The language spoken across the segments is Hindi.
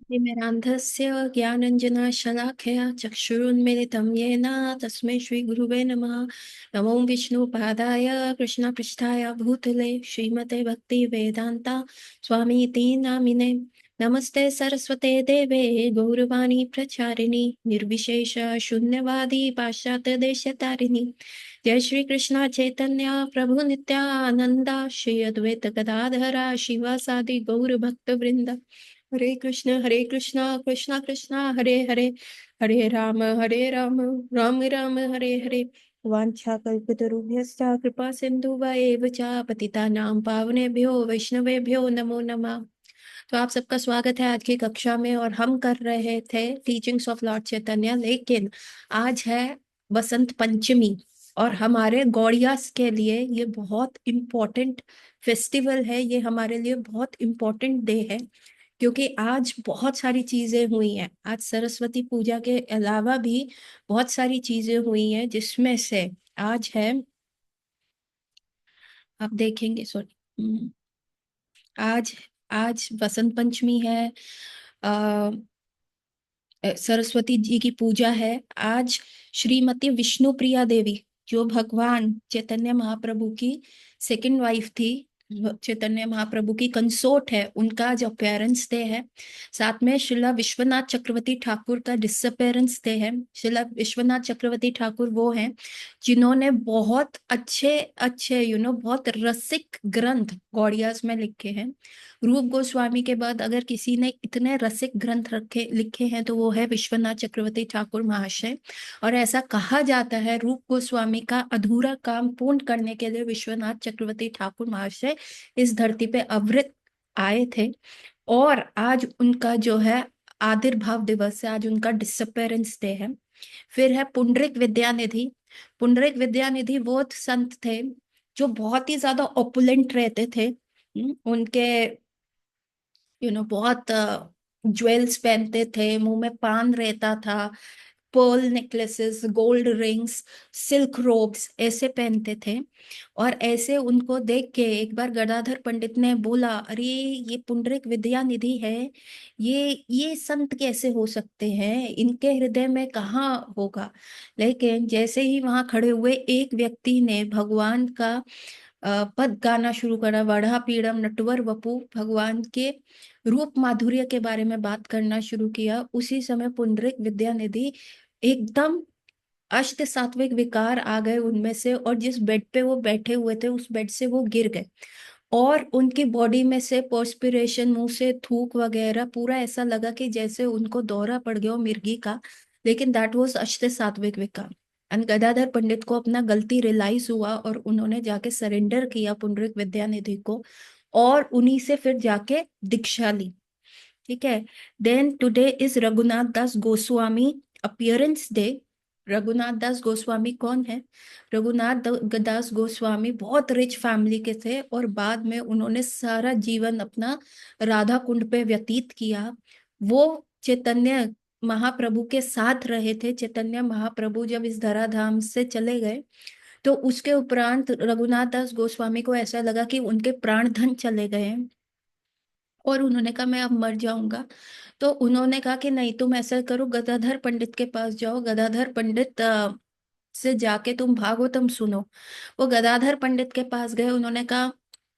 तिमिरान्धस्य ज्ञानञ्जनशलाखया चक्षुरुन्मिलितं येन तस्मै श्रीगुरुवे नमः। नमो विष्णुपादाय कृष्णपृष्ठाय भूतले श्रीमते भक्तिवेदान्ता स्वामीति नामिने। नमस्ते सरस्वते देवे गौरवाणी प्रचारिणि निर्विशेष शून्यवादी पाश्चात्यदेशतारिणि। जय श्री कृष्ण चैतन्य प्रभु नित्यानंदा श्री अद्वैत गदाधरा शिवासादि गौर भक्त वृंद। हरे कृष्णा कृष्णा कृष्णा हरे हरे, हरे राम राम राम हरे हरे। वाञ्छा कल्पतरुभ्यश्च कृपा सिन्धुभ्येव च पतितानां पावनेभ्यो वैष्णवेभ्यो नमो नमः। तो आप सबका स्वागत है आज की कक्षा में। और हम कर रहे थे टीचिंग्स ऑफ लॉर्ड चैतन्य, लेकिन आज है बसंत पंचमी और हमारे गौड़ियास के लिए ये बहुत इम्पोर्टेंट फेस्टिवल है। ये हमारे लिए बहुत इम्पोर्टेंट डे है क्योंकि आज बहुत सारी चीजें हुई हैं। आज सरस्वती पूजा के अलावा भी बहुत सारी चीजें हुई हैं, जिसमें से आज है, आप देखेंगे, सॉरी, आज आज बसंत पंचमी है। आ, सरस्वती जी की पूजा है आज। श्रीमती विष्णु प्रिया देवी, जो भगवान चैतन्य महाप्रभु की सेकंड वाइफ थी, चैतन्य महाप्रभु की कंसोर्ट है, उनका आज अपेयरेंस डे है। साथ में शिला विश्वनाथ चक्रवर्ती ठाकुर का डिसअपेयरेंस डे है। शिला विश्वनाथ चक्रवर्ती ठाकुर वो हैं जिन्होंने बहुत अच्छे अच्छे बहुत रसिक ग्रंथ गौड़ियास में लिखे हैं। रूप गोस्वामी के बाद अगर किसी ने इतने रसिक ग्रंथ रखे लिखे हैं तो वो है विश्वनाथ चक्रवर्ती ठाकुर महाशय। और ऐसा कहा जाता है रूप गोस्वामी का अधूरा काम पूर्ण करने के लिए विश्वनाथ चक्रवर्ती ठाकुर महाशय इस धरती पे अवतरित आए थे। और आज उनका जो है आविर्भाव दिवस है, आज उनका डिसअपेयरेंस डे है। फिर है पुंडरीक विद्यानिधि। पुंडरीक विद्यानिधि वो संत थे जो बहुत ही ज्यादा ओपुलेंट रहते थे। उनके बहुत ज्वेल्स पहनते थे, मुंह में पान रहता था, pearl necklaces, gold rings, silk robes ऐसे पहनते थे। और ऐसे उनको देख के एक बार गदाधर पंडित ने बोला, अरे ये पुंडरीक विद्यानिधि है, ये संत कैसे हो सकते हैं, इनके हृदय में कहाँ होगा। लेकिन जैसे ही वहां खड़े हुए एक व्यक्ति ने भगवान का पद गाना शुरू करा, वढ़ा पीड़म नटवर वपु, भगवान के रूप माधुर्य के बारे में बात करना शुरू किया, उसी समय पुंडरीक विद्यानिधि एकदम अष्ट सात्विक विकार आ गए उनमें से, और जिस बेड पे वो बैठे हुए थे उस बेड से वो गिर गए। और उनकी बॉडी में से पर्सपिरेशन, मुंह से थूक वगैरह, पूरा ऐसा लगा कि जैसे उनको दौरा पड़ गया हो मिर्गी का। लेकिन दैट वाज अष्ट सात्विक विकार। एंड गदाधर पंडित को अपना गलती रियलाइज हुआ और उन्होंने जाके सरेंडर किया पुंडरीक विद्यानिधि को, और उन्हीं से फिर जाके दीक्षा ली। ठीक है। Then today is Raghunath Das Goswami appearance day. Raghunath Das Goswami कौन है? दास गोस्वामी बहुत रिच फैमिली के थे और बाद में उन्होंने सारा जीवन अपना राधा कुंड पे व्यतीत किया। वो चैतन्य महाप्रभु के साथ रहे थे। चैतन्य महाप्रभु जब इस धराधाम से चले गए तो उसके उपरांत रघुनाथ दास गोस्वामी को ऐसा लगा कि उनके प्राण धन चले गए हैं और उन्होंने कहा मैं अब मर जाऊंगा। तो उन्होंने कहा कि नहीं, तुम ऐसा करो, गदाधर पंडित के पास जाओ, गदाधर पंडित से जाके तुम भागवतम सुनो। वो गदाधर पंडित के पास गए। उन्होंने कहा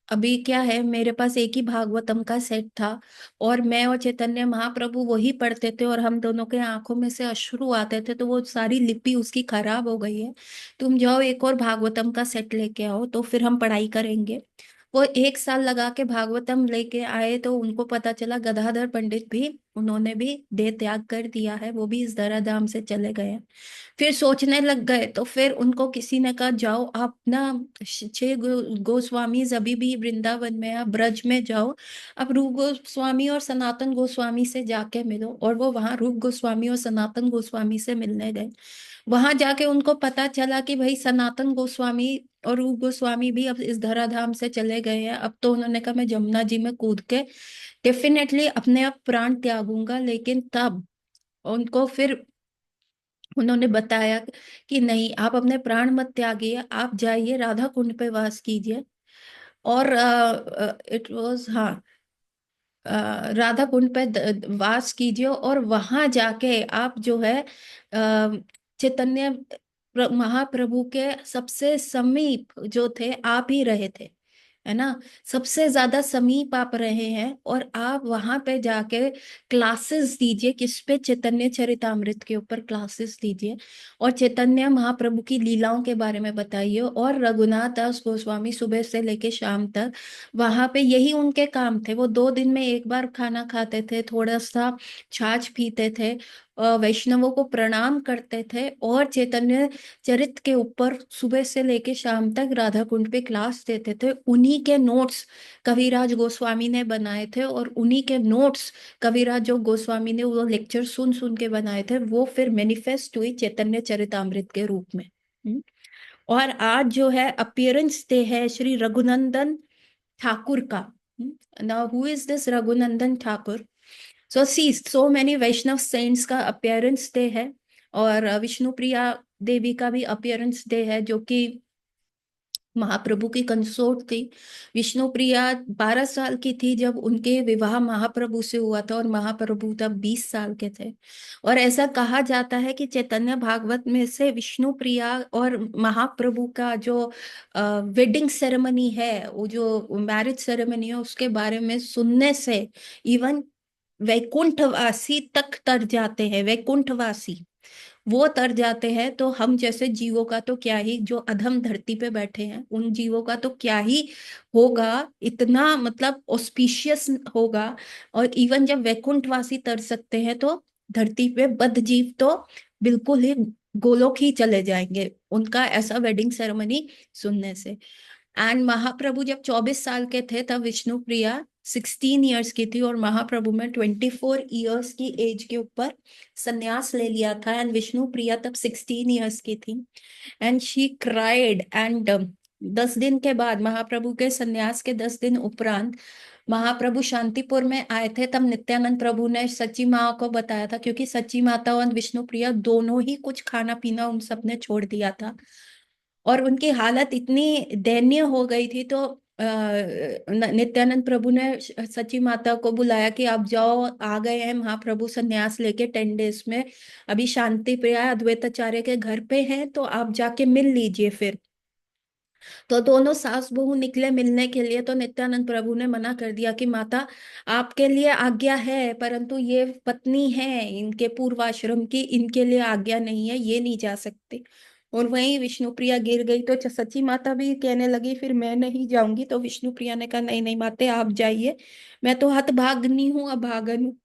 अभी क्या है, मेरे पास एक ही भागवतम का सेट था और मैं और चैतन्य महाप्रभु वही पढ़ते थे और हम दोनों के आंखों में से अश्रु आते थे, तो वो सारी लिपि उसकी खराब हो गई है। तुम जाओ एक और भागवतम का सेट लेके आओ तो फिर हम पढ़ाई करेंगे। वो एक साल लगा के भागवतम लेके आए तो उनको पता चला गदाधर पंडित भी, उन्होंने भी देह त्याग कर दिया है, वो भी इस धराधाम से चले गए हैं। फिर सोचने लग गए तो फिर उनको किसी ने कहा जाओ आप ना, छह गोस्वामी अभी भी वृंदावन में, आप ब्रज में जाओ, अब रूप गोस्वामी और सनातन गोस्वामी से जाके मिलो। और वो वहां रूप गोस्वामी और सनातन गोस्वामी से मिलने गए। वहां जाके उनको पता चला कि भाई सनातन गोस्वामी और रूप गोस्वामी भी अब इस धराधाम से चले गए हैं। अब तो उन्होंने कहा मैं जमुना जी में कूद के डेफिनेटली अपने आप प्राण त्यागूंगा। लेकिन तब उनको फिर उन्होंने बताया कि नहीं, आप अपने प्राण मत त्यागिए, आप जाइए राधा कुंड पे वास कीजिए। और इट वाज, हाँ, राधा कुंड पे वास कीजिए, और वहां जाके आप जो है चैतन्य महाप्रभु के सबसे समीप जो थे आप ही रहे थे, है ना। सबसे ज्यादा समीप आप रहे हैं, और आप वहां पे जाके क्लासेस दीजिए, किस पे? चैतन्य चरितामृत के ऊपर क्लासेस दीजिए, और चैतन्य महाप्रभु की लीलाओं के बारे में बताइए। और रघुनाथ दास गोस्वामी सुबह से लेके शाम तक वहां पे यही उनके काम थे। वो 2 दिन में एक बार खाना खाते थे, थोड़ा सा छाछ पीते थे, वैष्णवों को प्रणाम करते थे, और चैतन्य चरित के ऊपर सुबह से लेके शाम तक राधा कुंड पे क्लास देते थे। उन्हीं के नोट्स कविराज गोस्वामी ने बनाए थे, और उन्हीं के नोट्स कविराज जो गोस्वामी ने वो लेक्चर सुन सुन के बनाए थे, वो फिर मैनिफेस्ट हुई चैतन्य चरितामृत के रूप में। और आज जो है अपीयरेंस डे है श्री रघुनंदन ठाकुर का। Now who is this Raghunandan Thakur? So see, so many Vaishnava saints का अपीयरेंस डे है, और विष्णु प्रिया देवी का भी अपीयरेंस डे है, जो कि महाप्रभु की कंसोर्ट थी। विष्णु प्रिया 12 साल की थी जब उनके विवाह महाप्रभु से हुआ था, और महाप्रभु तब 20 साल के थे। और ऐसा कहा जाता है कि चैतन्य भागवत में से विष्णु प्रिया और महाप्रभु का जो वेडिंग सेरेमनी है, वो जो मैरिज सेरेमनी है, उसके बारे में सुनने से इवन वैकुंठवासी तक तर जाते हैं। वैकुंठवासी वो तर जाते हैं, तो हम जैसे जीवों का तो क्या ही, जो अधम धरती पे बैठे हैं उन जीवों का तो क्या ही होगा। इतना मतलब ऑस्पिशियस होगा। और इवन जब वैकुंठवासी तर सकते हैं, तो धरती पे बद्ध जीव तो बिल्कुल ही गोलोक ही चले जाएंगे उनका ऐसा वेडिंग सेरेमनी सुनने से। एंड महाप्रभु जब 24 साल के थे तब विष्णु प्रिया 16 ईयर्स की थी, और महाप्रभु में 24 ईयर्स की एज के ऊपर संन्यास ले लिया था। एंड विष्णु प्रिया तब 16 ईयर्स की थी, एंड शी क्राइड। एंड 10 दिन के बाद, महाप्रभु के संन्यास के 10 दिन उपरांत, महाप्रभु शांतिपुर में आए थे। तब नित्यानंद प्रभु ने सची माँ को बताया था, क्योंकि सची माता और विष्णु प्रिया दोनों ही कुछ खाना पीना उन सब ने छोड़ दिया था, और उनकी हालत इतनी दयनीय हो गई थी। तो नित्यानंद प्रभु ने सची माता को बुलाया कि आप जाओ, आ गए हैं महाप्रभु संन्यास लेके 10 डेज में, अभी शांति प्रिया अद्वैताचार्य के घर पे हैं, तो आप जाके मिल लीजिए फिर। तो दोनों सास बहू निकले मिलने के लिए, तो नित्यानंद प्रभु ने मना कर दिया कि माता, आपके लिए आज्ञा है, परंतु ये पत्नी है इनके पूर्वाश्रम की, इनके लिए आज्ञा नहीं है, ये नहीं जा सकती। और वहीं विष्णुप्रिया गिर गई, तो सची माता भी कहने लगी फिर मैं नहीं जाऊंगी। तो विष्णुप्रिया ने कहा नहीं नहीं माते, आप जाइए, मैं तो हतभागिनी हूँ, अभागन हूँ,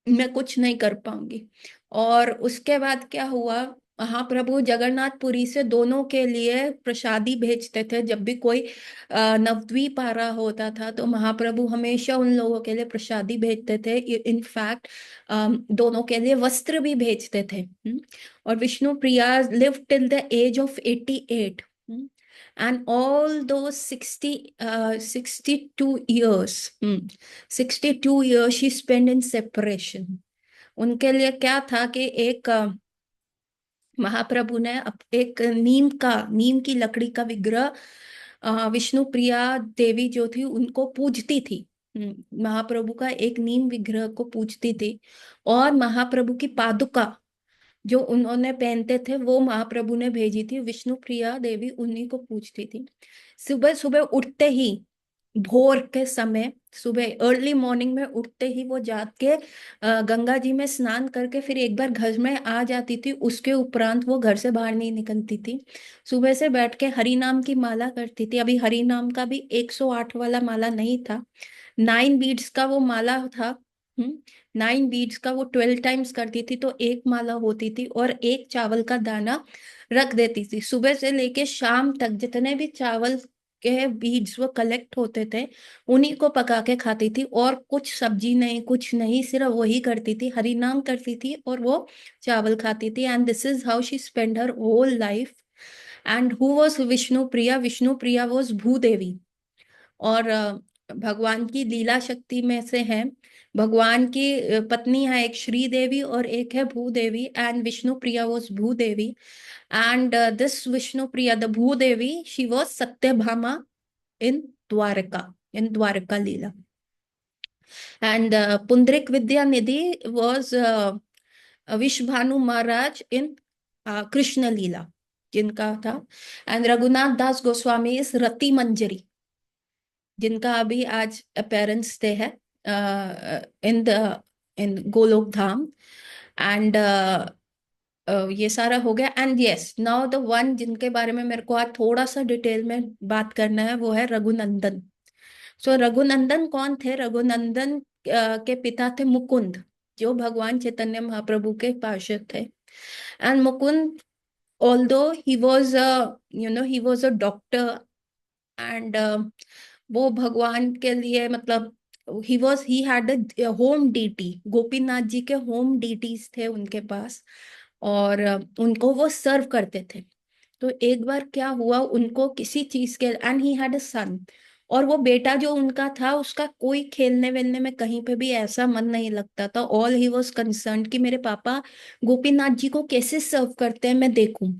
मैं कुछ नहीं कर पाऊंगी। और उसके बाद क्या हुआ, महाप्रभु जगन्नाथपुरी से दोनों के लिए प्रसादी भेजते थे। जब भी कोई नवद्वीप आ रहा होता था, तो महाप्रभु हमेशा उन लोगों के लिए प्रसादी भेजते थे। इनफैक्ट दोनों के लिए वस्त्र भी भेजते थे। और Vishnu Priya live till the age of 88। And all those 62 years, 62 years she spent in separation. उनके लिए क्या था कि एक महाप्रभु ने एक नीम की लकड़ी का विग्रह, विष्णु प्रिया देवी जो थी उनको पूजती थी। महाप्रभु का एक नीम विग्रह को पूजती थी, और महाप्रभु की पादुका जो उन्होंने पहनते थे वो महाप्रभु ने भेजी थी। विष्णु प्रिया देवी उन्हीं को पूछती थी। सुबह सुबह उठते ही, भोर के समय, सुबह अर्ली मॉर्निंग में उठते ही वो जात के गंगा जी में स्नान करके फिर एक बार घर में आ जाती थी। उसके उपरांत वो घर से बाहर नहीं निकलती थी। सुबह से बैठ के हरि नाम की माला करती थी। अभी हरि नाम का भी 108 वाला माला नहीं था, 9 बीड्स का वो माला था। 9 बीड्स का वो 12 टाइम्स करती थी, तो एक माला होती थी, और एक चावल का दाना रख देती थी। सुबह से लेके शाम तक जितने भी चावल के बीड्स वो कलेक्ट होते थे, उन्हीं को पका के खाती थी, और कुछ सब्जी नहीं, कुछ नहीं, सिर्फ वही करती थी, हरि नाम करती थी और वो चावल खाती थी। And this is how she spend her whole life. And who was Vishnu Priya? Vishnu Priya was Bhudevi. और भगवान की लीला शक्ति में से है, भगवान की पत्नी है एक श्री देवी और एक है Bhudevi. And Vishnu Priya was Bhudevi. And this Vishnu Priya, the Bhudevi, she was Satyabhama in Dwarka, in Dwarka Leela. And Pundarik Vidyanidhi was Vishwabhanu महाराज इन कृष्ण लीला, जिनका था। एंड रघुनाथ दास गोस्वामी इज रति मंजरी, जिनका अभी आज अपेरेंस डे है in the in Golok Dham. And ये सारा हो गया। And yes, now the one जिनके बारे में मेरे को आज थोड़ा सा डिटेल में बात करना है, वो है रघुनंदन। सो रघुनंदन कौन थे? रघुनंदन के पिता थे मुकुंद, जो भगवान चैतन्य महाप्रभु के पार्षद थे। And Mukund, although he was he was a doctor, and वो भगवान के लिए मतलब he had a home DT, Gopinath ji के होम डीटीज थे उनके पास, और उनको वो सर्व करते थे। तो एक बार क्या हुआ, उनको किसी चीज के, एंड ही हैड अ सन, और वो बेटा जो उनका था, उसका कोई खेलने वेलने में कहीं पे भी ऐसा मन नहीं लगता था। ऑल ही वॉज कंसर्न कि मेरे पापा गोपीनाथ जी को कैसे सर्व करते हैं, मैं देखूं।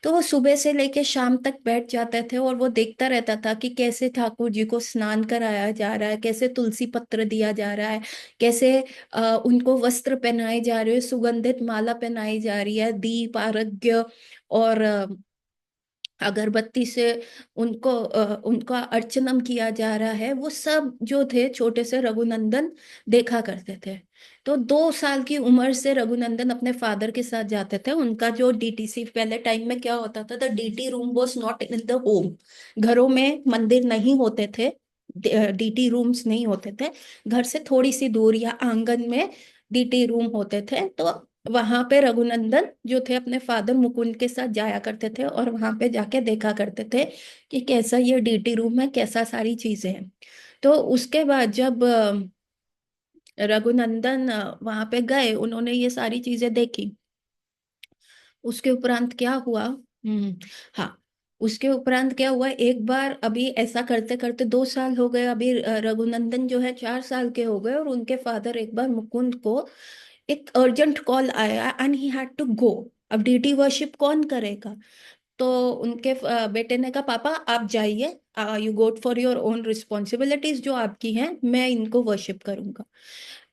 तो वो सुबह से लेके शाम तक बैठ जाते थे और वो देखता रहता था कि कैसे ठाकुर जी को स्नान कराया जा रहा है, कैसे तुलसी पत्र दिया जा रहा है, कैसे उनको वस्त्र पहनाए जा रहे हैं, सुगंधित माला पहनाई जा रही है, दीप आरग्य और अगरबत्ती से उनका अर्चनम किया जा रहा है। वो सब जो थे छोटे से रघुनंदन देखा करते थे। तो 2 साल की उम्र से रघुनंदन अपने फादर के साथ जाते थे। उनका जो डीटीसी, पहले टाइम में क्या होता था, the deity room was not in the home. घरों में मंदिर नहीं होते थे, डीटी रूम्स नहीं होते थे। घर से थोड़ी सी दूर या आंगन में डीटी रूम होते थे। तो वहां पे रघुनंदन जो थे अपने फादर मुकुंद के साथ जाया करते थे, और वहां पे जाके देखा करते थे कि कैसा ये डीटी रूम है, कैसा सारी चीजें हैं। तो उसके बाद जब रघुनंदन वहां पे गए, उन्होंने ये सारी चीजें देखी। उसके उपरांत क्या हुआ? हाँ, उसके उपरांत क्या हुआ, एक बार अभी ऐसा करते करते 2 साल हो गए, अभी रघुनंदन जो है 4 साल के हो गए, और उनके फादर एक बार मुकुंद को एक अर्जेंट कॉल आया and he had to go. अब डीटी वर्शिप कौन करेगा? तो उनके बेटे ने कहा, पापा आप जाइए, you go for your own responsibilities, जो आपकी हैं, मैं इनको वर्शिप करूंगा।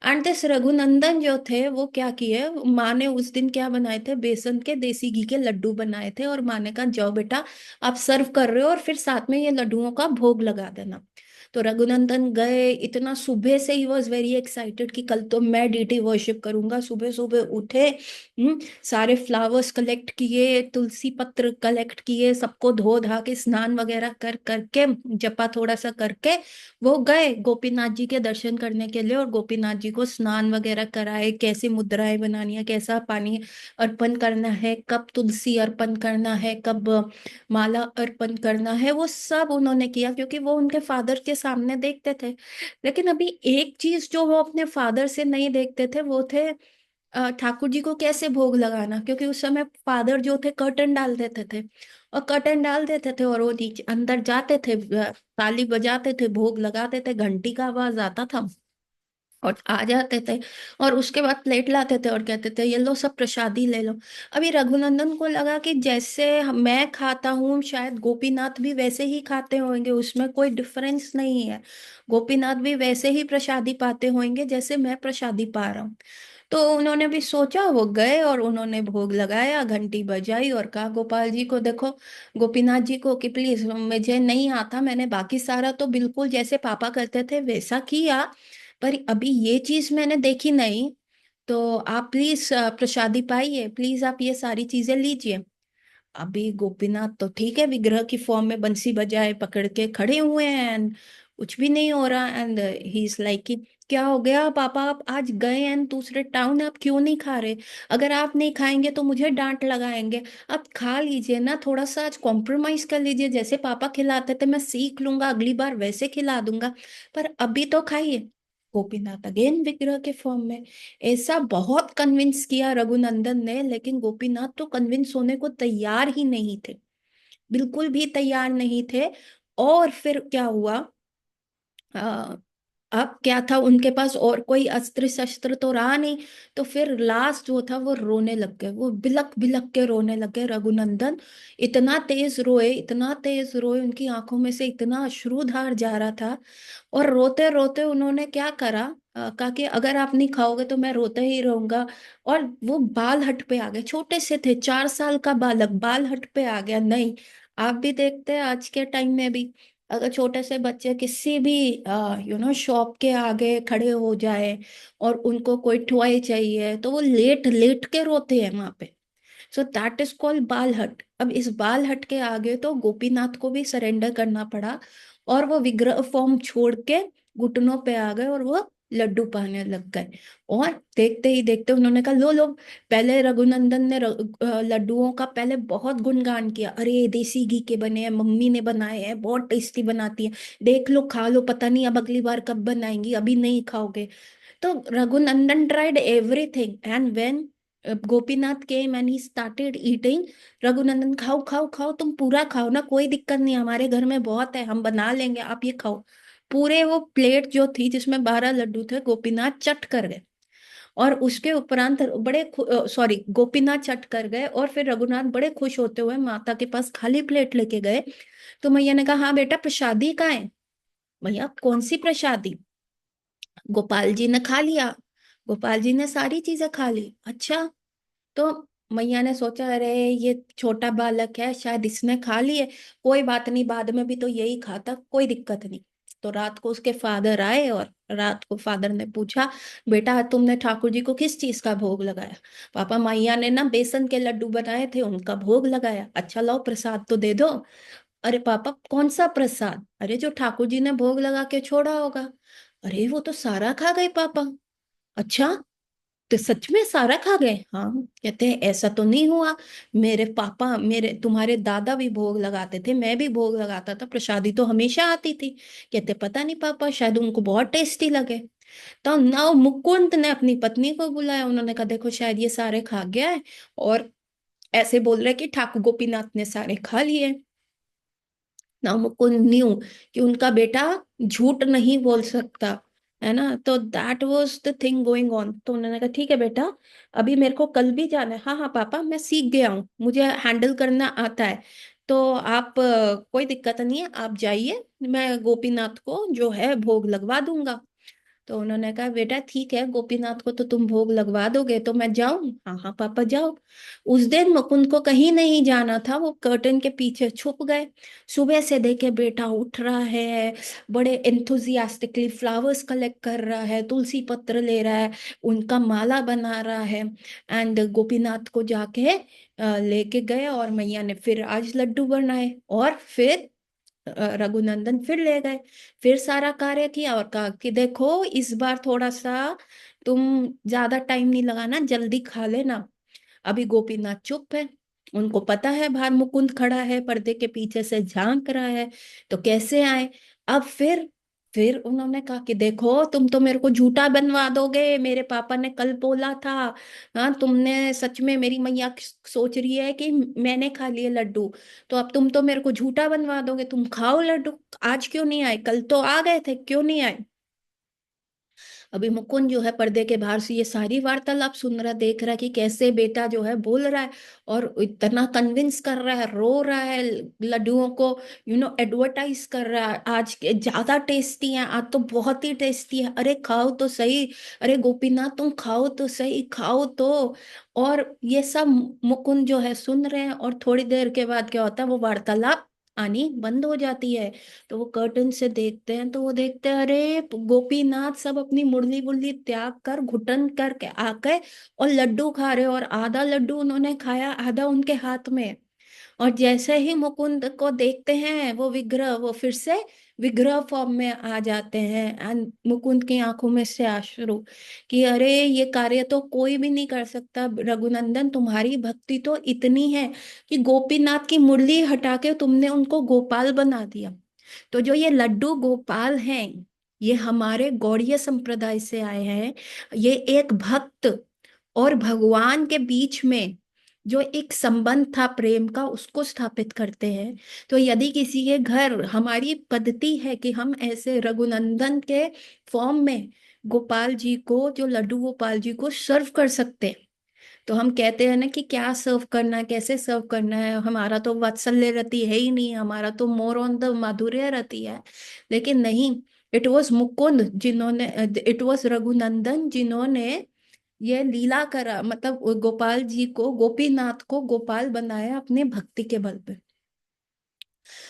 एंड दिस रघुनंदन जो थे, वो क्या किए, माँ ने उस दिन क्या बनाए थे, बेसन के देसी घी के लड्डू बनाए थे, और माँ ने कहा जाओ बेटा, आप सर्व कर रहे हो और फिर साथ में ये लड्डुओं का भोग लगा देना। तो रघुनंदन गए, इतना सुबह से ही वॉज वेरी एक्साइटेड कि कल तो मैं डीटी वर्शिप करूंगा। सुबह सुबह उठे, सारे फ्लावर्स कलेक्ट किए, तुलसी पत्र कलेक्ट किए, सबको धो धा के स्नान वगैरह कर करके, जपा थोड़ा सा करके, वो गए गोपीनाथ जी के दर्शन करने के लिए, और गोपीनाथ जी को स्नान वगैरह कराए, कैसी मुद्राएं बनानी है, कैसा पानी अर्पण करना है, कब तुलसी अर्पण करना है, कब माला अर्पण करना है, वो सब उन्होंने किया, क्योंकि वो उनके फादर के सामने देखते थे। लेकिन अभी एक चीज जो वो अपने फादर से नहीं देखते थे, वो थे ठाकुर जी को कैसे भोग लगाना। क्योंकि उस समय फादर जो थे कर्टन डाल देते थे, और कर्टन डाल देते थे, और वो नीचे अंदर जाते थे, ताली बजाते थे, भोग लगाते थे, घंटी का आवाज आता था, और आ जाते थे, और उसके बाद प्लेट लाते थे और कहते थे ये लो सब प्रसादी ले लो। अभी रघुनंदन को लगा कि जैसे मैं खाता हूँ, शायद गोपीनाथ भी वैसे ही खाते होंगे, उसमें कोई डिफरेंस नहीं है। गोपीनाथ भी वैसे ही प्रसादी पाते होंगे जैसे मैं प्रसादी पा रहा हूँ। तो उन्होंने भी सोचा, वो गए और उन्होंने भोग लगाया, घंटी बजाई, और कहा गोपाल जी को देखो, गोपीनाथ जी को, कि प्लीज, मुझे नहीं आता, मैंने बाकी सारा तो बिल्कुल जैसे पापा करते थे वैसा किया, पर अभी ये चीज मैंने देखी नहीं। तो आप प्लीज प्रसादी पाइए, प्लीज आप ये सारी चीजें लीजिए। अभी गोपीनाथ तो ठीक है, विग्रह की फॉर्म में बंसी बजाए पकड़ के खड़े हुए हैं, एंड कुछ भी नहीं हो रहा। एंड ही इज लाइक कि क्या हो गया पापा, आप आज गए एंड दूसरे टाउन, आप क्यों नहीं खा रहे? अगर आप नहीं खाएंगे तो मुझे डांट लगाएंगे। आप खा लीजिए ना, थोड़ा सा आज कॉम्प्रोमाइज कर लीजिए, जैसे पापा खिलाते थे मैं सीख लूंगा, अगली बार वैसे खिला दूंगा, पर अभी तो खाइए। गोपीनाथ अगेन विग्रह के फॉर्म में। ऐसा बहुत कन्विंस किया रघुनंदन ने, लेकिन गोपीनाथ तो कन्विंस होने को तैयार ही नहीं थे, बिल्कुल भी तैयार नहीं थे। और फिर क्या हुआ, आ, अब क्या था, उनके पास और कोई अस्त्र शस्त्र तो रहा नहीं। तो फिर लास्ट जो था, वो रोने लग गए, वो बिलक बिलक के रोने लग गए रघुनंदन। इतना तेज रोए, इतना तेज रोए, उनकी आंखों में से इतना अश्रुधार जा रहा था। और रोते रोते उन्होंने क्या करा, कहा कि अगर आप नहीं खाओगे तो मैं रोता ही रहूंगा। और वो बाल हट पे आ गए, छोटे से थे, 4 साल का बालक बाल हट पे आ गया। नहीं, आप भी देखते हैं आज के टाइम में भी, अगर छोटे से बच्चे किसी भी शॉप के आगे खड़े हो जाए और उनको कोई टॉय चाहिए तो वो लेट लेट के रोते हैं वहां पे। सो दैट इज कॉल्ड बाल हट। अब इस बाल हट के आगे तो गोपीनाथ को भी सरेंडर करना पड़ा, और वो विग्रह फॉर्म छोड़ के घुटनों पे आ गए और वो लड्डू पाने लग गए। और देखते ही देखते उन्होंने कहा, लो लो। पहले रघुनंदन ने लड्डुओं का पहले बहुत गुणगान किया, अरे देसी घी के बने हैं, मम्मी ने बनाए हैं, बहुत टेस्टी बनाती है, देख लो खा लो, पता नहीं अब अगली बार कब बनाएंगी, अभी नहीं खाओगे। तो Raghunandan tried everything, and when Gopinath came and he started eating, Raghunandan, खाओ खाओ खाओ, तुम पूरा खाओ ना, कोई दिक्कत नहीं, हमारे घर में बहुत है, हम बना लेंगे, आप ये खाओ। पूरे वो प्लेट जो थी जिसमें 12 लड्डू थे, गोपीनाथ चट कर गए। और उसके उपरांत बड़े सॉरी, गोपीनाथ चट कर गए, और फिर रघुनाथ बड़े खुश होते हुए माता के पास खाली प्लेट लेके गए। तो मैया ने कहा, हाँ बेटा, प्रसादी कहाँ है? भैया, कौन सी प्रसादी? गोपाल जी ने खा लिया, गोपाल जी ने सारी चीजें खा ली। अच्छा। तो मैया ने सोचा, अरे ये छोटा बालक है, शायद इसने खा लिए, कोई बात नहीं, बाद में भी तो यही खाता, कोई दिक्कत नहीं। तो रात को उसके फादर आए, और रात को फादर ने पूछा, बेटा तुमने ठाकुर जी को किस चीज का भोग लगाया? पापा, मैया ने ना बेसन के लड्डू बनाए थे, उनका भोग लगाया। अच्छा, लो प्रसाद तो दे दो। अरे पापा, कौन सा प्रसाद? अरे जो ठाकुर जी ने भोग लगा के छोड़ा होगा। अरे वो तो सारा खा गए पापा। अच्छा, तो सच में सारा खा गए? हाँ। कहते हैं ऐसा तो नहीं हुआ, मेरे पापा, मेरे तुम्हारे दादा भी भोग लगाते थे, मैं भी भोग लगाता था, प्रसादी तो हमेशा आती थी। कहते पता नहीं पापा, शायद उनको बहुत टेस्टी लगे। तो नाउ मुकुंद ने अपनी पत्नी को बुलाया, उन्होंने कहा, देखो शायद ये सारे खा गया है, और ऐसे बोल रहे कि ठाकुर गोपीनाथ ने सारे खा लिए। नाउ मुकुंद न्यू कि उनका बेटा झूठ नहीं बोल सकता, है ना। तो that was the thing going on. तो उन्होंने कहा, ठीक है बेटा, अभी मेरे को कल भी जाना है। हाँ हाँ पापा, मैं सीख गया हूँ, मुझे हैंडल करना आता है। तो आप कोई दिक्कत नहीं है, आप जाइए, मैं गोपीनाथ को जो है भोग लगवा दूंगा। तो उन्होंने कहा, बेटा ठीक है, गोपीनाथ को तो तुम भोग लगवा दोगे, तो मैं जाऊं? हाँ हाँ पापा, जाओ। उस दिन मुकुंद को कहीं नहीं जाना था, वो कर्टन के पीछे छुप गए। सुबह से देखे बेटा उठ रहा है, बड़े एंथुजियास्टिकली फ्लावर्स कलेक्ट कर रहा है, तुलसी पत्र ले रहा है, उनका माला बना रहा है। एंड गोपीनाथ को जाके लेके गए, और मैया ने फिर आज लड्डू बनाए, और फिर रघुनंदन फिर ले गए, फिर सारा कार्य किया, और कहा कि देखो इस बार थोड़ा सा तुम ज्यादा टाइम नहीं लगाना, जल्दी खा लेना। अभी गोपीनाथ चुप है, उनको पता है बाहर मुकुंद खड़ा है, पर्दे के पीछे से झांक रहा है, तो कैसे आए? अब फिर उन्होंने कहा कि देखो तुम तो मेरे को झूठा बनवा दोगे, मेरे पापा ने कल बोला था, हाँ तुमने सच में, मेरी मैया सोच रही है कि मैंने खा लिए लड्डू, तो अब तुम तो मेरे को झूठा बनवा दोगे, तुम खाओ लड्डू। आज क्यों नहीं आए? कल तो आ गए थे, क्यों नहीं आए? अभी मुकुंद जो है पर्दे के बाहर से ये सारी वार्तालाप सुन रहा, देख रहा है कि कैसे बेटा जो है बोल रहा है, और इतना कन्विंस कर रहा है, रो रहा है, लड्डुओं को एडवर्टाइज कर रहा है, आज के ज्यादा टेस्टी है, आज तो बहुत ही टेस्टी है, अरे खाओ तो सही, अरे गोपीनाथ तुम खाओ तो सही, खाओ तो। और ये सब मुकुंद जो है सुन रहे हैं, और थोड़ी देर के बाद क्या होता है, वो वार्तालाप आनी बंद हो जाती है। तो वो कर्टन से देखते हैं, तो वो देखते हैं, अरे गोपीनाथ सब अपनी मुरली वुरली त्याग कर घुटन करके आके और लड्डू खा रहे, और आधा लड्डू उन्होंने खाया, आधा उनके हाथ में है। और जैसे ही मुकुंद को देखते हैं, वो विग्रह, वो फिर से विग्रह फॉर्म में आ जाते हैं, एंड मुकुंद की आंखों में से अश्रु, कि अरे ये कार्य तो कोई भी नहीं कर सकता, रघुनंदन तुम्हारी भक्ति तो इतनी है कि गोपीनाथ की मुरली हटा के तुमने उनको गोपाल बना दिया। तो जो ये लड्डू गोपाल हैं, ये हमारे गौड़ीय संप्रदाय से आए हैं। ये एक भक्त और भगवान के बीच में जो एक संबंध था प्रेम का, उसको स्थापित करते हैं। तो यदि किसी के घर, हमारी पद्धति है कि हम ऐसे रघुनंदन के फॉर्म में गोपाल जी को, जो लड्डू गोपाल जी को सर्व कर सकते हैं। तो हम कहते हैं ना कि क्या सर्व करना है, कैसे सर्व करना है, हमारा तो वात्सल्य रति है ही नहीं, हमारा तो मोर ऑन द माधुर्य रति है। लेकिन नहीं, इट वॉज मुकुंद जिन्होंने, इट वॉज रघुनंदन जिन्होंने ये लीला करा, मतलब गोपाल जी को, गोपीनाथ को गोपाल बनाया अपने भक्ति के बल पे।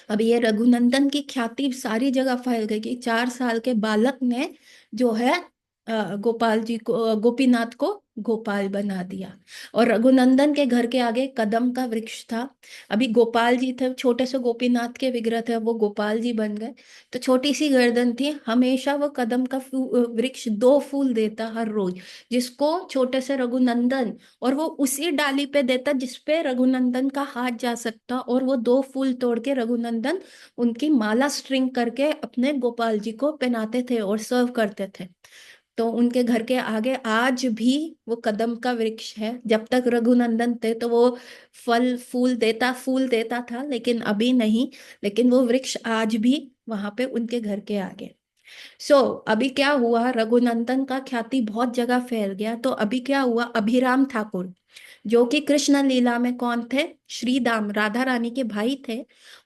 अब ये रघुनंदन की ख्याति सारी जगह फैल गई कि 4 साल के बालक ने जो है गोपाल जी को, गोपीनाथ को गोपाल बना दिया। और रघुनंदन के घर के आगे कदम का वृक्ष था। अभी गोपाल जी थे, छोटे से गोपीनाथ के विग्रह थे, वो गोपाल जी बन गए। तो छोटी सी गर्दन थी, हमेशा वो कदम का वृक्ष 2 फूल देता हर रोज, जिसको छोटे से रघुनंदन, और वो उसी डाली पे देता जिसपे रघुनंदन का हाथ जा सकता, और वो 2 फूल तोड़ के रघुनंदन उनकी माला स्ट्रिंग करके अपने गोपाल जी को पहनाते थे और सर्व करते थे। तो उनके घर के आगे आज भी वो कदम का वृक्ष है। जब तक रघुनंदन थे तो वो फूल देता था, लेकिन अभी नहीं। लेकिन वो वृक्ष आज भी वहां पे उनके घर के आगे। अभी क्या हुआ, रघुनंदन का ख्याति बहुत जगह फैल गया। तो अभी क्या हुआ, अभिराम ठाकुर जो कि कृष्ण लीला में कौन थे, श्री दाम, राधा रानी के भाई थे,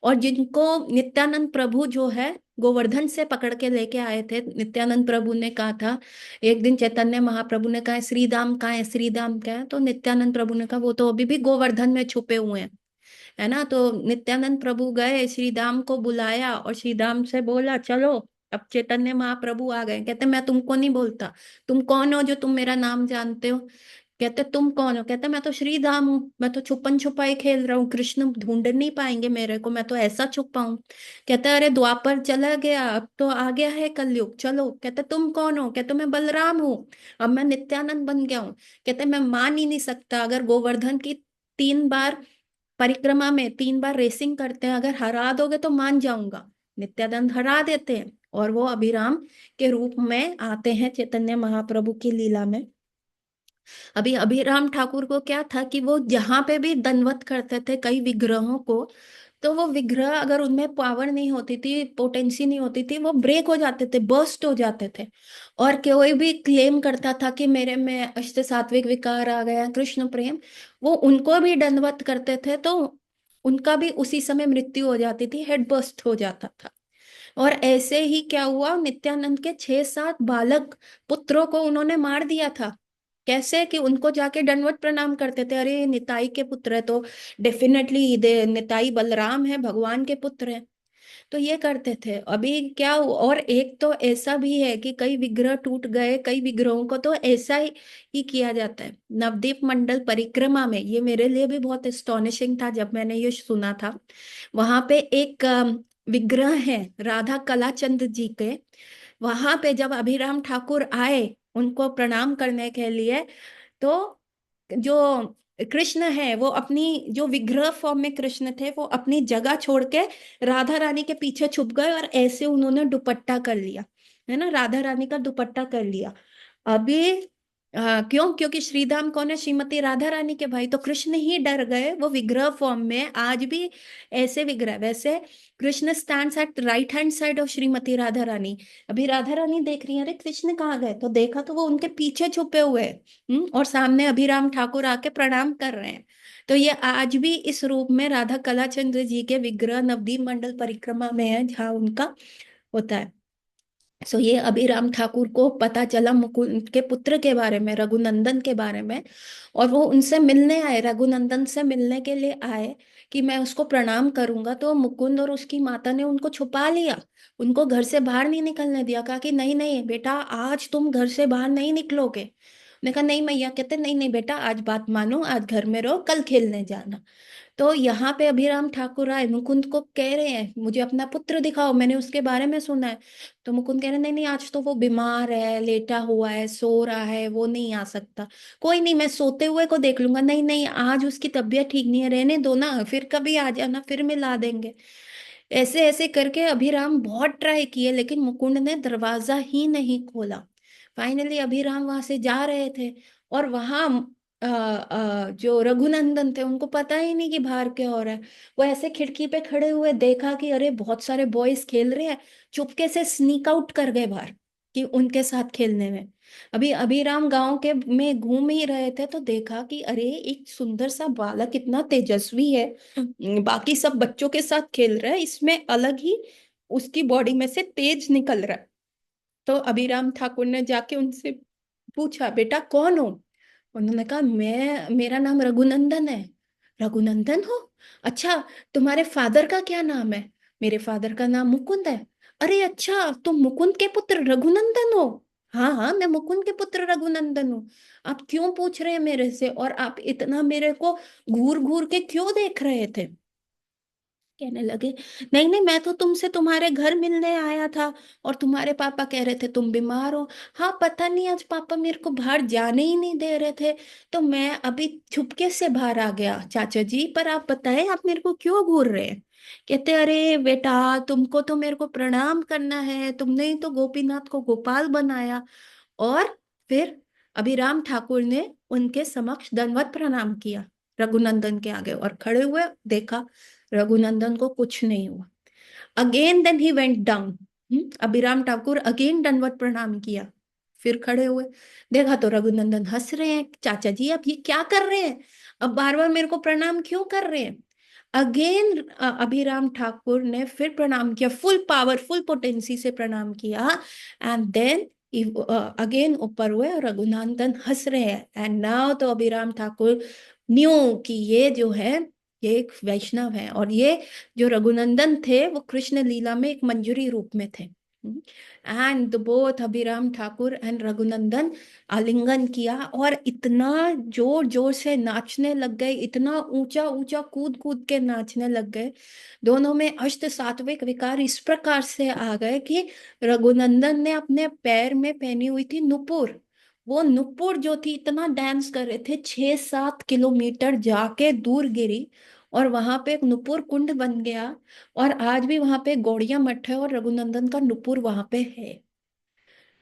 और जिनको नित्यानंद प्रभु जो है गोवर्धन से पकड़ के लेके आए थे। नित्यानंद प्रभु ने कहा था, एक दिन चैतन्य महाप्रभु ने कहा श्री दाम कहाँ है, श्री दाम क्या है, तो नित्यानंद प्रभु ने कहा वो तो अभी भी गोवर्धन में छुपे हुए हैं, है ना। तो नित्यानंद प्रभु गए, श्री दाम को बुलाया और श्री दाम से बोला चलो। अब चैतन्य महाप्रभु आ गए, कहते मैं तुमको नहीं बोलता, तुम कौन हो जो तुम मेरा नाम जानते हो। कहते तुम कौन हो, कहते मैं तो श्री धाम हूँ, मैं तो छुपन छुपाई खेल रहा हूँ, कृष्ण ढूंढ नहीं पाएंगे मेरे को, मैं तो ऐसा छुपा हूँ। कहते अरे द्वापर चला गया, अब तो आ गया है कलयुग, चलो। कहते तुम कौन हो, कहते मैं बलराम हूँ, अब मैं नित्यानंद बन गया हूँ। कहते मैं मान ही नहीं सकता, अगर गोवर्धन की 3 बार परिक्रमा में 3 बार रेसिंग करते हैं, अगर हरा दोगे तो मान जाऊंगा। नित्यानंद हरा देते हैं और वो अभिराम के रूप में आते हैं चैतन्य महाप्रभु की लीला में। अभी अभिराम ठाकुर को क्या था कि वो जहां पे भी दंडवत करते थे कई विग्रहों को, तो वो विग्रह अगर उनमें पावर नहीं होती थी, पोटेंसी नहीं होती थी, वो ब्रेक हो जाते थे, बर्स्ट हो जाते थे। और कोई भी क्लेम करता था कि मेरे में अष्ट सात्विक विकार आ गया, कृष्ण प्रेम, वो उनको भी दंडवत करते थे, तो उनका भी उसी समय मृत्यु हो जाती थी, हेड बर्स्ट हो जाता था। और ऐसे ही क्या हुआ, नित्यानंद के 6-7 बालक पुत्रों को उन्होंने मार दिया था। कैसे कि उनको जाके दंडवत प्रणाम करते थे, अरे ये निताई के पुत्र है तो डेफिनेटली निताई बलराम है, भगवान के पुत्र है। तो ये करते थे। अभी क्या और एक तो ऐसा भी है कि कई विग्रह टूट गए, कई विग्रहों को तो ऐसा ही किया जाता है। नवदीप मंडल परिक्रमा में ये मेरे लिए भी बहुत एस्टोनिशिंग था जब मैंने ये सुना था। वहां पे एक विग्रह है राधा कलाचंद जी के। वहां पे जब अभिराम ठाकुर आए उनको प्रणाम करने के लिए, तो जो कृष्ण है वो अपनी, जो विग्रह फॉर्म में कृष्ण थे वो अपनी जगह छोड़ के राधा रानी के पीछे छुप गए, और ऐसे उन्होंने दुपट्टा कर लिया, है ना, राधा रानी का दुपट्टा कर लिया। अभी क्यों, क्योंकि श्रीधाम कौन है, श्रीमती राधा रानी के भाई, तो कृष्ण ही डर गए। वो विग्रह फॉर्म में आज भी ऐसे विग्रह, वैसे Krishna stands eight right hand side of Shrimati Radha Rani. अभी राधा रानी देख रही है, अरे कृष्ण कहाँ गए, तो देखा तो वो उनके पीछे छुपे हुए हैं। और सामने अभिराम ठाकुर आके प्रणाम कर रहे हैं। तो ये आज भी इस रूप में राधा कलाचंद्र जी के विग्रह नवदीप मंडल परिक्रमा में है, जहाँ उनका होता है। ये अभिराम ठाकुर को पता चला मुकुंद के पुत्र के बारे में, रघुनंदन के बारे में, और वो उनसे मिलने आए, रघुनंदन से मिलने के लिए आए कि मैं उसको प्रणाम करूंगा। तो मुकुंद और उसकी माता ने उनको छुपा लिया, उनको घर से बाहर नहीं निकलने दिया, कहा कि नहीं नहीं बेटा, आज तुम घर से बाहर नहीं निकलोगे। उन्होंने कहा नहीं मैया, कहते नहीं नहीं बेटा, आज बात मानो, आज घर में रहो, कल खेलने जाना। तो यहाँ पे अभिराम ठाकुर आए, मुकुंद को कह रहे हैं मुझे अपना पुत्र दिखाओ, मैंने उसके बारे में सुना है। तो मुकुंद कह रहे हैं नहीं नहीं, आज तो वो बीमार है, लेटा हुआ है, सो रहा है, वो नहीं आ सकता। कोई नहीं, मैं सोते हुए को देख लूंगा। नहीं नहीं, आज उसकी तबीयत ठीक नहीं है, रहने दो ना, फिर कभी आ जाना, फिर मिला देंगे। ऐसे ऐसे करके अभिराम बहुत ट्राई किए, लेकिन मुकुंद ने दरवाजा ही नहीं खोला। फाइनली अभिराम वहां से जा रहे थे, और वहां जो रघुनंदन थे उनको पता ही नहीं कि बाहर क्या हो रहा है। वो ऐसे खिड़की पे खड़े हुए देखा कि अरे बहुत सारे बॉयज खेल रहे हैं, चुपके से स्नीक आउट कर गए बाहर कि उनके साथ खेलने में। अभी अभिराम गांव के में घूम ही रहे थे, तो देखा कि अरे एक सुंदर सा बालक इतना तेजस्वी है, बाकी सब बच्चों के साथ खेल रहा है, इसमें अलग ही उसकी बॉडी में से तेज निकल रहा है। तो अभिराम ठाकुर ने जाके उनसे पूछा, बेटा कौन हो? उन्होंने कहा, मैं, मेरा नाम रघुनंदन है। रघुनंदन हो? अच्छा, तुम्हारे फादर का क्या नाम है? मेरे फादर का नाम मुकुंद है। अरे अच्छा, तुम मुकुंद के पुत्र रघुनंदन हो? हाँ हाँ, मैं मुकुंद के पुत्र रघुनंदन हूँ। आप क्यों पूछ रहे हैं मेरे से, और आप इतना मेरे को घूर घूर के क्यों देख रहे थे? कहने लगे, नहीं नहीं, मैं तो तुमसे तुम्हारे घर मिलने आया था, और तुम्हारे पापा कह रहे थे तुम बीमार हो। हाँ, पता नहीं, आज पापा मेरे को बाहर जाने ही नहीं दे रहे थे, तो मैं अभी छुपके से बाहर आ गया चाचा जी। पर आप बताएं, आप मेरे को क्यों घूर रहे हैं? कहते, अरे बेटा, तुमको तो मेरे को प्रणाम करना है, तुमने ही तो गोपीनाथ को गोपाल बनाया। और फिर अभिराम ठाकुर ने उनके समक्ष दंडवत प्रणाम किया, रघुनंदन के आगे, और खड़े हुए देखा, रघुनंदन को कुछ नहीं हुआ। Again then he went down. Abhiram Thakur again दंडवत प्रणाम किया, फिर खड़े हुए, देखा तो रघुनंदन हंस रहे हैं। चाचा जी, आप ये क्या कर रहे हैं? अब बार बार मेरे को प्रणाम क्यों कर रहे हैं? अगेन अभिराम ठाकुर ने फिर प्रणाम किया, फुल पावर, फुल पोटेंसी से प्रणाम किया। एंड देन अगेन ऊपर हुए, और रघुनंदन हंस रहे हैं। एंड नाउ तो अभिराम ठाकुर न्यू कि ये जो है, ये एक वैष्णव है, और ये जो रघुनंदन थे वो कृष्ण लीला में एक मंजूरी रूप में थे। And both Abhiram Thakur and Raghunandan आलिंगन किया, और इतना जोर जोर से नाचने लग गए, इतना ऊंचा ऊंचा कूद कूद के नाचने लग गए। दोनों में अष्ट सात्विक विकार इस प्रकार से आ गए कि रघुनंदन ने अपने पैर में पहनी हुई थी नुपुर, वो नुपुर जो थी, इतना डांस कर रहे थे, 6-7 किलोमीटर जाके दूर गिरी, और वहां पे एक नुपुर कुंड बन गया। और आज भी वहां पे गौड़िया मठ है, और रघुनंदन का नुपुर वहां पे है।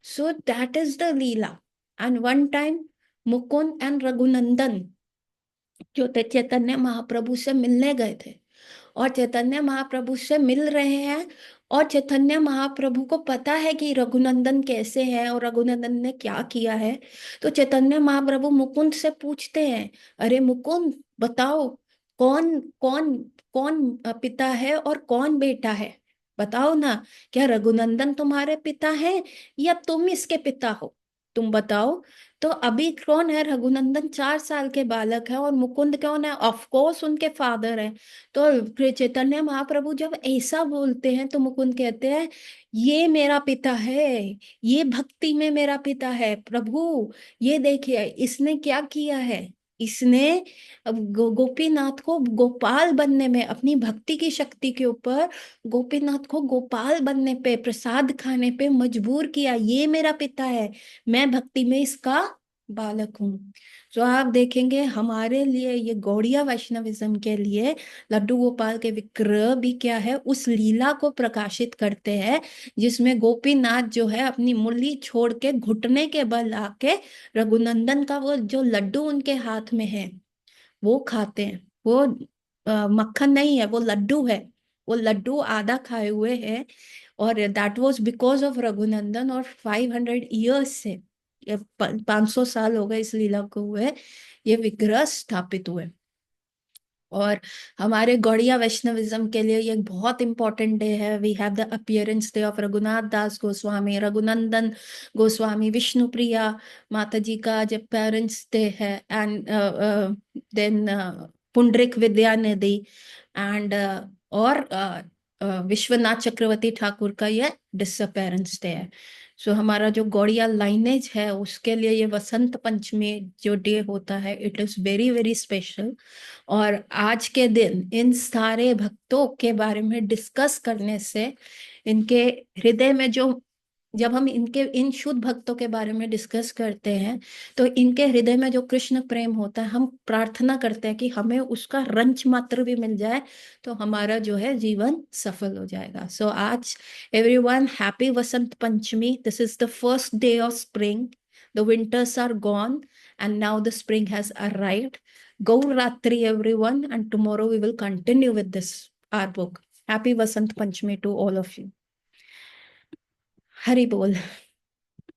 So that is the Leela. And one time Mukund and Raghunandan जो थे, चैतन्य महाप्रभु से मिलने गए थे, और चैतन्य महाप्रभु से मिल रहे हैं, और चैतन्य महाप्रभु को पता है कि रघुनंदन कैसे है और रघुनंदन ने क्या किया है। तो चैतन्य महाप्रभु मुकुंद से पूछते हैं, अरे मुकुंद, बताओ, कौन कौन कौन पिता है और कौन बेटा है? बताओ ना, क्या रघुनंदन तुम्हारे पिता है, या तुम इसके पिता हो? तुम बताओ। तो अभी कौन है? रघुनंदन 4 साल के बालक है, और मुकुंद कौन है? ऑफ कोर्स उनके फादर है। तो फिर चैतन्य महाप्रभु जब ऐसा बोलते हैं, तो मुकुंद कहते हैं, ये मेरा पिता है, ये भक्ति में मेरा पिता है प्रभु। ये देखिए इसने क्या किया है, इसने अब गोपीनाथ को गोपाल बनने में, अपनी भक्ति की शक्ति के ऊपर गोपीनाथ को गोपाल बनने पे, प्रसाद खाने पे मजबूर किया। ये मेरा पिता है, मैं भक्ति में इसका बालक हूँ। तो आप देखेंगे, हमारे लिए ये गौड़िया वैष्णविज्म के लिए लड्डू गोपाल के विग्रह भी क्या है, उस लीला को प्रकाशित करते हैं, जिसमें गोपीनाथ जो है अपनी मुरली छोड़ के घुटने के बल आके रघुनंदन का वो जो लड्डू उनके हाथ में है वो खाते हैं। वो मक्खन नहीं है, वो लड्डू है। वो लड्डू आधा खाए हुए हैं, और that was because of Raghunandan. और 500 ईयर्स से, 500 साल हो गए इस लीला को हुए, ये विग्रह स्थापित हुए। और हमारे गौड़िया वैष्णविज्म के लिए ये एक बहुत इंपॉर्टेंट डे है। We have the appearance day of Raghunath Das Goswami, Raghunandan Goswami, Vishnupriya माता जी का जब पेरेंट्स डे है, and then Pundarik Vidyanidhi, and और विश्वनाथ चक्रवर्ती ठाकुर का ये डिसअपेरेंस डे है। सो हमारा जो गौड़िया लाइनेज है उसके लिए ये वसंत पंचमी जो डे होता है, it is very very special. और आज के दिन इन सारे भक्तों के बारे में डिस्कस करने से, इनके हृदय में जो, जब हम इनके इन शुद्ध भक्तों के बारे में डिस्कस करते हैं, तो इनके हृदय में जो कृष्ण प्रेम होता है, हम प्रार्थना करते हैं कि हमें उसका रंच मात्र भी मिल जाए, तो हमारा जो है जीवन सफल हो जाएगा। सो आज everyone, happy Vasant Panchami. This is the first day of spring. The winters are gone and now the spring has arrived. Gaur Ratri, everyone, and tomorrow we will continue with this, our book. Happy Vasant Panchami to all of you. Hari Bol.